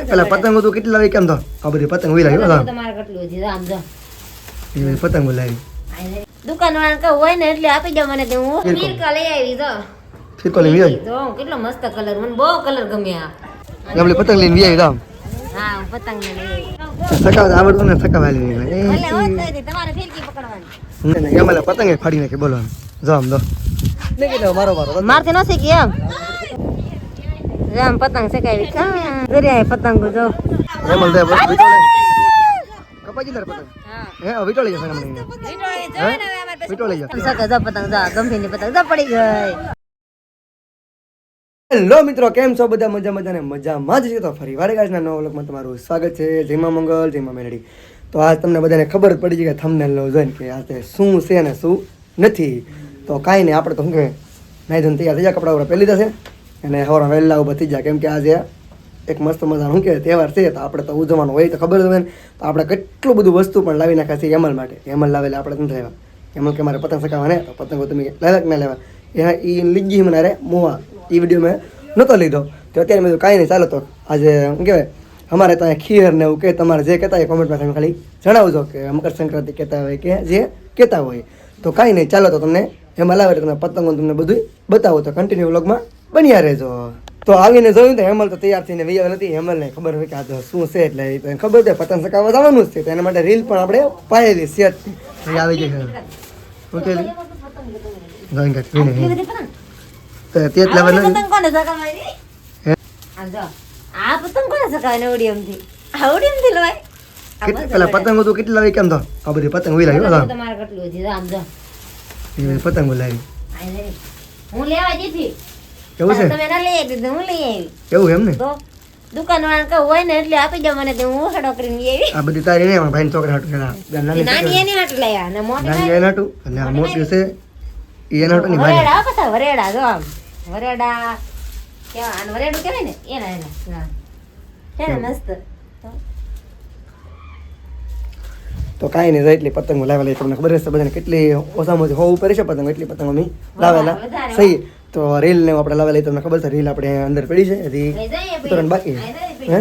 પેલા પતંગો તો કેટલી લાવી કેમ તો આ બધી પતંગ લાવી તમારે કેટલું છે આમ જો એ પતંગો લાવી દુકાન વાળા કહું હોય ને એટલે આપી દો મને તો હું ફીરકા લઈ આવી તો ફીરકો લઈને આવી તો કેટલો મસ્ત કલર મને બહુ કલર ગમ્યા આપણે પતંગ લઈને આવી દામ હા પતંગ લઈને આવી સકાવ આવડતું ને સકાવ આલી ભલે હોય તો તમારે ફીરકી પકડવાની એમાં પતંગ ફાડી નાખે બોલો જો આમ દો મારો મારથી ન શીખી એમ પતંગ શેકાવી દરિયા પતંગ જો એમલ દે કપાજી દર પતંગ હે વિટોળી જશે મને વિટોળી જશે સકા જો પતંગ જો ગંભીરની પતંગ જો પડી ગઈ. હેલો મિત્રો કેમ છો બધા મજા ને મજામાં જ છે. તો ફરી વાર આજના નવા વ્લોગમાં તમારું સ્વાગત છે. જયમાં મંગલ જયમાં મેલડી. તો આજ તમને બધાને ખબર જ પડી ગઈ કે થંબનેલ જોઈને કે આજે શું છે ને શું નથી. તો કાંઈ નહીં આપણે તો શું કહેવાય નાઈ ધોઈને તૈયાર થઈ જાય કપડા વપડા પહેરી જશે અને હવારમાં વહેલા ઉભા થઈ જાય કેમ કે આજે એક મસ્ત મજાનો શું કહેવાય તહેવાર છે તો આપણે તો ઉજવવાનું હોય તો ખબર જ હોય ને તો આપણે કેટલું બધું વસ્તુ પણ લાવી નાખ્યા છે હેમલ માટે. હેમલ લાવેલા આપણે નથી લાવ્યા. હેમલ કે મારે પતંગ સકાવવા ને તો પતંગો તમે લાવ્યા કે ના લેવા એના એ લીજી મને અરે મોવા એ વિડીયો મેં નહોતો લીધો તો અત્યારે મેં કાંઈ નહીં ચાલો તો આજે શું કહેવાય અમારે ત્યાં ખીર ને એવું કે તમારે જે કહેતા હોય કોમેન્ટમાં તમે ખાલી જણાવજો કે મકર સંક્રાંતિ કહેતા હોય કે જે કહેતા હોય તો કાંઈ નહીં ચાલો તો તમને હેમલ આવે તમને પતંગો તમને બધું બતાવો તો કન્ટિન્યુ વ્લોગમાં બન્યા રહેજો. તો આવીને જોયું તો હેમલ તો તૈયાર થઈને વૈયા નથી. હેમલને ખબર હોય કે આ તો શું છે એટલે ખબર છે પતંગ સકાવવા જવાનું જ છે તો એના માટે રીલ પણ આપણે પાયેલી સેટ આવી ગઈ છે. ઓકે તે જ લેવાના પતંગ કોને સકાવવાની આ જો આ પતંગ કોને સકાવવાની ઓડિયમથી ઓડિયમથી લવાય પેલા પતંગો તો કેટલી લાવી કેમ તો આ બધી પતંગ લાવી તમારે કેટલું છે આમ જો પતંગો લાવી હું લેવા જઈથી એવું છે તમે ના લઈ આવી હું લઈ આવી એવું એમ ને તો દુકાન વાળા કહું હોય ને એટલે આપી દો મને તો હું હડો કરીને લઈ આવી આ બધી તારી નહીં ભાઈ છોકરા હાટું નાની એની હાટ લાયા ને મોટી નાની એના હાટું અને આ મોટી છે એના હાટું ની ભાઈ વરેડા પાછા વરેડા જો આમ વરેડા કેવા આને વરેડું કહેવાય ને એના છે ને મસ્ત તો કાંઈ નહીં એટલી પતંગો લાવેલા તમને ખબર હશે બધાને કેટલી ઓછામાં ઓછી હોવું પડે છે પતંગ એટલી પતંગ અમે લાવેલા સહી. તો રીલ ને આપણે લાવેલા તમને ખબર છે રીલ આપણે અંદર પડી છે હજી ઉતરણ બાકી હે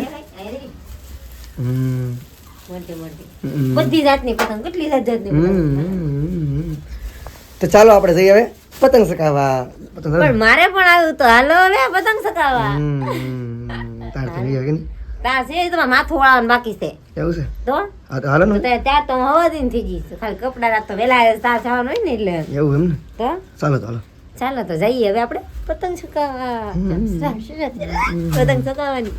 બધી જાતની પતંગ કેટલી જાતની તો ચાલો આપણે જઈએ હવે પતંગ સકાવવા. પણ મારે પણ આવ્યું તો હાલો હવે પતંગ સકાવવા તારથી નહીં આવે કે તાર છે તમારે માથું વાળવાનું બાકી છે એવું છે તો હા તો હાલો ને ત્યાં તો હવા દિન થઈ ગઈ ખાલી કપડા રાત તો વેલા તાર જવાનું હોય ને એટલે એવું એમ ને તો ચાલો ચાલો ચાલો તો જઈએ હવે આપણે પતંગ સકાવવા પતંગ સકાવવાની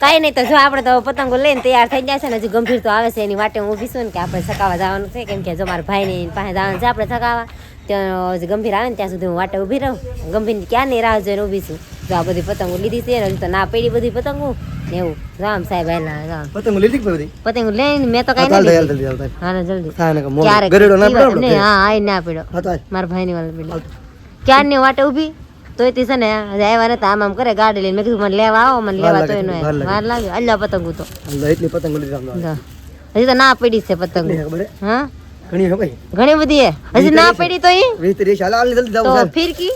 કઈ નહીં તો જો આપણે તો પતંગો લઈને તૈયાર થઈ ગયા છે ને હજી ગંભીર તો આવે છે એની વાટે હું ઊભી છું ને કે આપણે સકાવવા જવાનું છે કેમ કે જો મારા ભાઈની પાસે જવાનું છે આપણે સકાવવા ત્યાં ગંભીર આવે ને ત્યાં સુધી હું વાટે ઊભી રહું. ગંભીર ક્યાં નહીં રાહ જોઈને ઊભી છું. જો આ બધી પતંગો લીધી છે તો ના પડી બધી પતંગો ને એવું રામ સાહેબ આયલા પતંગ લીધી કે બધી પતંગ લઈને મેં તો કઈ નથી હા ને જલ્દી હા આઈ ના પડ્યો મારા ભાઈની વાળા પડ્યો ક્યાં ની વાટે ઊભી તોય તે છે ને આવ્યા નતા આમ આમ કરે ગાડી લઈને મેં કીધું મને લેવા આવો મને લેવા તો એનો વાર લાગ્યો અલ્લા પતંગો તો એટલી પતંગ લીધી હજી તો ના પડી છે પતંગ હા ઘણી બધી હજી ના પડી તો તો ફિરકી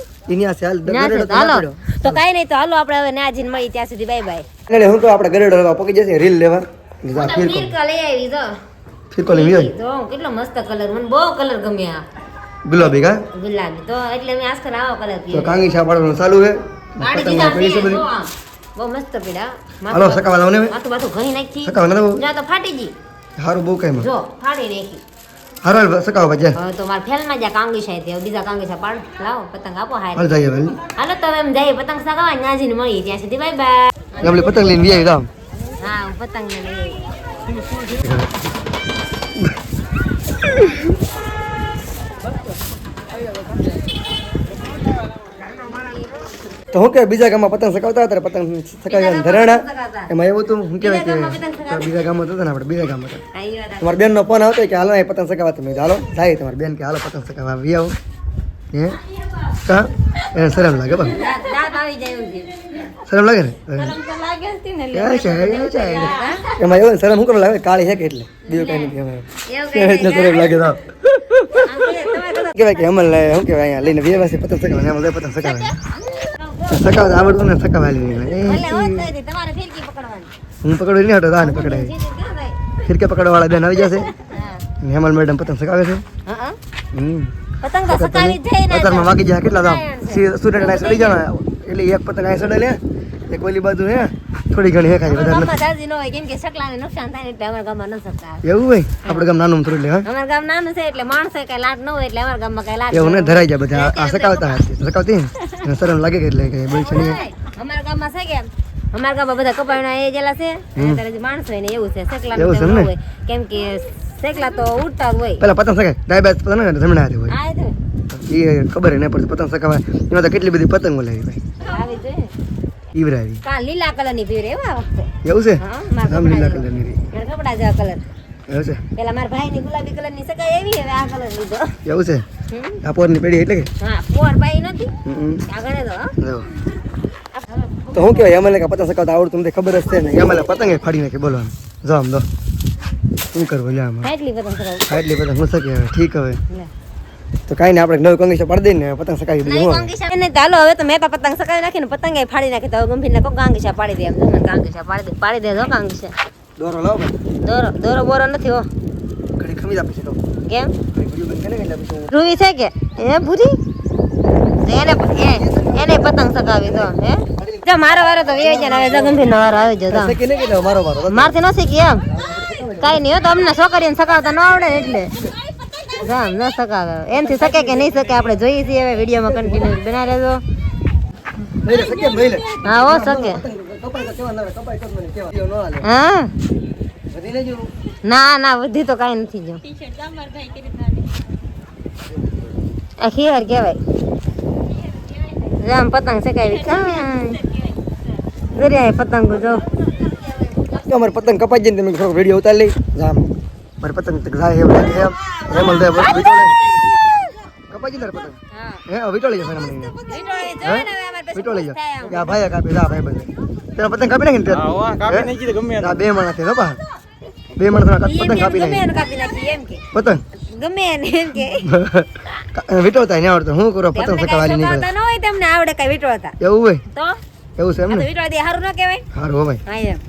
હાલો તો કઈ નહીં તો હાલો આપણે હવે ના જઈને મળી ત્યાં સુધી બાય બાય. હું તો આપણે ગરેડો લેવા પકી જશે રીલ લેવા ફિરકા લઈ આવી તો ફિરકો લઈ આવી તો કેટલો મસ્ત કલર મને બહુ કલર ગમ્યા ગુલાબી કા ગુલાબી તો એટલે મેં આજકાલ આવો કલર તો કાંગી છા પાડવાનું ચાલુ છે બહુ મસ્ત પીડા હાલો સકાવા લાવને માથું બાથું ઘણી નાખી સકાવા ના ના તો ફાટી ગઈ હારું બહુ કાઈ જો ફાડી નાખી હારું સકાવા બજે હવે તો માર ફેલમાં જા કાંગી છે તે બીજા કાંગી છે પાડ લાવો પતંગ આપો હાય હાલ જઈએ વેલ હાલો તો એમ જઈએ પતંગ સકાવા નાજીને મળી ત્યાં સુધી બાય બાય. આપણે પતંગ લઈને આવી જાવ હા હું પતંગ લઈને આવી. તો હું કે બીજા ગામમાં પતંગ સકાવતા હતા પતંગ સકાવ્યા ધરાણા એમાં એવું હતું શું કહેવાય કે બીજા ગામમાં હતા ને આપણે બીજા ગામમાં હતા તમારા બેનનો ફોન આવતો કે હાલો પતંગ સકાવવા તમે હાલો જાય તમારી બેન કે હાલો પતંગ સકાવવા આવી આવો હે કા એને શરમ લાગે બસ શરમ લાગે ને એમાં એવું શરમ શું કરવા લાગે કાળી છે કે એટલે બીજું કઈ નથી એટલે શરમ લાગે તો કહેવાય કે અમલ શું કહેવાય અહીંયા લઈને વ્યવસ્થિત પતંગ સકાવે અમલ પતંગ સકાવે સકાવ આવડતું ને સકાવ તમારે ફિરકી પકડવાની હું પકડું નહીં હટો તાને પકડાય ફિરકે પકડવા વાળા બેન આવી જશે હેમલ મેડમ પતંગ સકાવે છે પતંગ તો સકાવી જ જાય ને પતંગમાં વાગી જાય કેટલા દામ સ્ટુડન્ટ આ સડી જાય એટલે એક પતંગ આ સડે લે એક ઓલી બાજુ હે થોડી ઘણી હે ખાલી વધારે ગામમાં જાજી ન હોય કેમ કે સકલાને નુકસાન થાય ને એટલે અમારા ગામમાં ન સકાવે એવું હોય આપણે ગામ નાનું થોડું લે હા અમારા ગામ નાનું છે એટલે માણસો કઈ લાટ ન હોય એટલે અમારા ગામમાં કઈ લાટ એવું ને ધરાઈ જાય બધા આ સકાવતા સકાવતી ને શરમ લાગે કે એટલે કે બોલ છે નહીં અમારા ગામમાં છે કે અમારા ગામમાં બધા કપાયના એ જેલા છે અત્યારે જે માણસો હોય ને એવું છે સકલા એવું છે ન ને? હોય કેમ કે સકલા તો ઉડતા જ હોય પેલા પતંગ સકાય ડાયબાસ પતંગ ને જમણે હાથે હોય આ તો એ ખબર નહીં પડતી પતંગ સકાવા એમાં તો કેટલી બધી પતંગો લાવી ભાઈ આવી જોઈએ ઈવરાવી કાલ લીલા કલરની ભીડ એવા વખતે એવું છે હા મારા આમ લીલા કલરની રહી મારા કપડા જેવા કલર એવું છે પેલા મારા ભાઈની ગુલાબી કલરની સગાઈ એવી હવે આ કલર લીધો એવું છે હમ. આ પોરની પેઢી એટલે કે હા પોર ભાઈ નથી હમ. આગળ તો હા. જો. તો હું કહેવાય એમાં કે પતંગ સકાવતા આવડતું તમને ખબર જ છે ને એમાં પતંગે ફાડી નાખે બોલો આમ જો આમ દો શું કરવું લે આમાં કેટલી પતંગ સગાઈ હા એટલે પતંગ હું શકે હવે ઠીક હવે લે તો કાંઈ નહીં આપણે નવી કંગીશા પાડી દઈને પતંગ સકાવી દઈએ નહીં હું કાંગીશા નહીં ચાલો હવે તો મેં તો પતંગ સકાવી નાખીને પતંગ ફાડી નાખી તો હવે ગંભીરને કહું કાંગીશા પાડી દે એમ જો મને કાંગીશા પાડી દે જો કાંગીશા દોરો લાવો ભાઈ દોરો દોરો બોરો નથી હો ઘડી ખમી આપી છે તો કેમ ઘડી વિડીયો બંધ કરીને આપી છું રૂવી છે કે એ ભૂરી એને પતંગ સકાવી તો હે જો મારો વારો તો વેઈ જાય ને હવે જો ગંભીરનો વારો આવી જાય તો શીખી નહીં કે મારો મારો મારથી ન શીખી એમ કાંઈ નહીં હો તો અમને છોકરીને સકાવતા ન આવડે ને એટલે જામ ન સકાવે એનથી શકે કે નહીં શકે આપણે જોઈએ છીએ હવે વિડીયોમાં કન્ટિન્યુ બનાવી રહેજો લઈ લે સકે લઈ લે હા હો શકે કપાઈ તો કેવા ના કપાઈ તો મને કેવા વિડિયો ન હાલે હા વધી લેજો ના વધી તો કાંઈ નથી જો આ ખીર કહેવાય જામ પતંગ સકાવી કાંઈ દરિયાએ પતંગો જો અમારે પતંગ કપાઈ જઈને તમે થોડો વિડીયો ઉતારી લઈ જામ મારે પતંગ તક જાય એમ લાગે એમ હેમલ દે બસ વિટોળે કપાઈ જઈને તારે પતંગ હે વિટોળી જશે મને વિટોળી જા કે આ ભાઈ કાપી દા ભાઈ બંધ તેના પતંગ કાપી નાખીને તે હા કાપી નાખી દે ગમે આ બે માણસ છે બા બે માણસ પતંગ કાપી નાખી કાપી નાખી એમ કે પતંગ ગમે એને એમ કે વિટોળતા નહીં આવડતું હું કરો પતંગ સકાવાલી નીકળે ન હોય તમને આવડે કઈ વિટોળતા એવું હોય તો એવું છે એમ આ તો ને વિટોળ દે સારું ન કહેવાય સારું હો ભાઈ હા એમ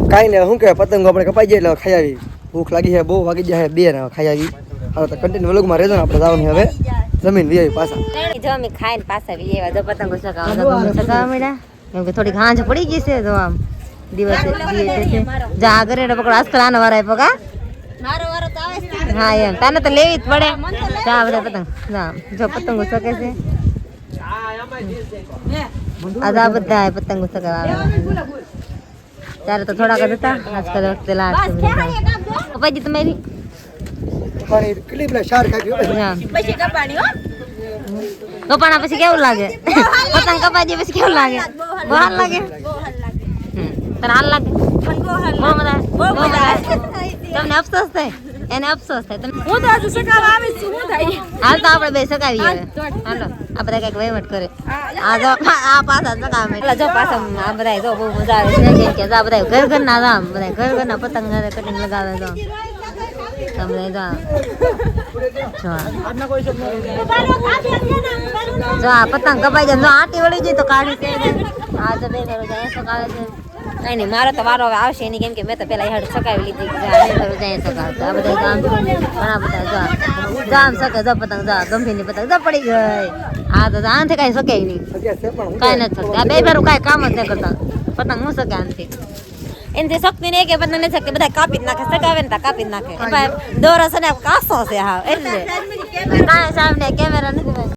કાંઈ નહીં શું કહેવાય પતંગો આપણે કપાઈ જાય એટલે ખાઈ આવી ભૂખ લાગી છે બહુ વાગી જાય બે ને ખાઈ આવી હવે તો કન્ટિન્યુ વ્લોગમાં રહેજો ને આપણે જવાનું હવે જમીન વી આવી પાછા જો અમે ખાઈને પાછા વી એવા જો પતંગો સકાવા મળ્યા કેમ કે થોડી ઘાંજ પડી ગઈ છે તો આમ દિવસે જા ઘરે પકડો આજકાલ આનો વારો આપ્યો કા મારો વારો તો આવે છે હા એમ તને તો લેવી જ પડે જા બધા પતંગ જા જો પતંગો સકે છે આ બધા પતંગો સકાવા ત્યારે તો થોડાક જ હતા આજકાલ વખતે લાસ્ટ પપ્પાજી તમારી પાણી કેટલી પેલા શાર ખાઈ હા કપાણા પછી કેવું લાગે પતંગ કપાજી પછી કેવું લાગે બહુ હાલ લાગે તને હાલ લાગે બહુ મજા તમને અફસોસ થાય એને અફસોસ થાય તમને હું તો હજુ સકાવા આવી છું હું થાય હાલ તો આપણે બે સકાવી હવે હાલો આ બધા કઈક વહીવટ કરે આ જો આ પાછા સકાવે એટલે જો પાછા આ બધા જો બહુ મજા આવે છે કેમ કે આ બધા ઘર ઘરના જામ બધા ઘર ઘરના પતંગ કટિંગ લગાવે તો તમને જો આ પતંગ કપાઈ જાય જો આટી વળી જાય તો કાઢી છે આ જો બે ઘરો જાય સકાવે છે કઈ નહીં મારો તો વારો હવે આવશે એની કેમ કે મેં તો પેલા હેડ સકાવી લીધી જાય સકાવતા આ બધા ગામ ઘણા બધા જામ શકે જો પતંગ જા ગંભીરની પતંગ જા પડી ગઈ આ તો આનાથી કઈ શકે નહીં કાંઈ નથી શકતી આ બે ફેરું કાંઈ કામ જ નહીં કરતા પતંગ હું શકે આનાથી એનાથી શક્તિ નહીં કે પતંગ નથી શકતી બધા કાપી જ નાખે સકાવે ને કાપી જ નાખે દોરો છે ને કાસો છે હા એટલે કાંઈ સામે કેમેરા નથી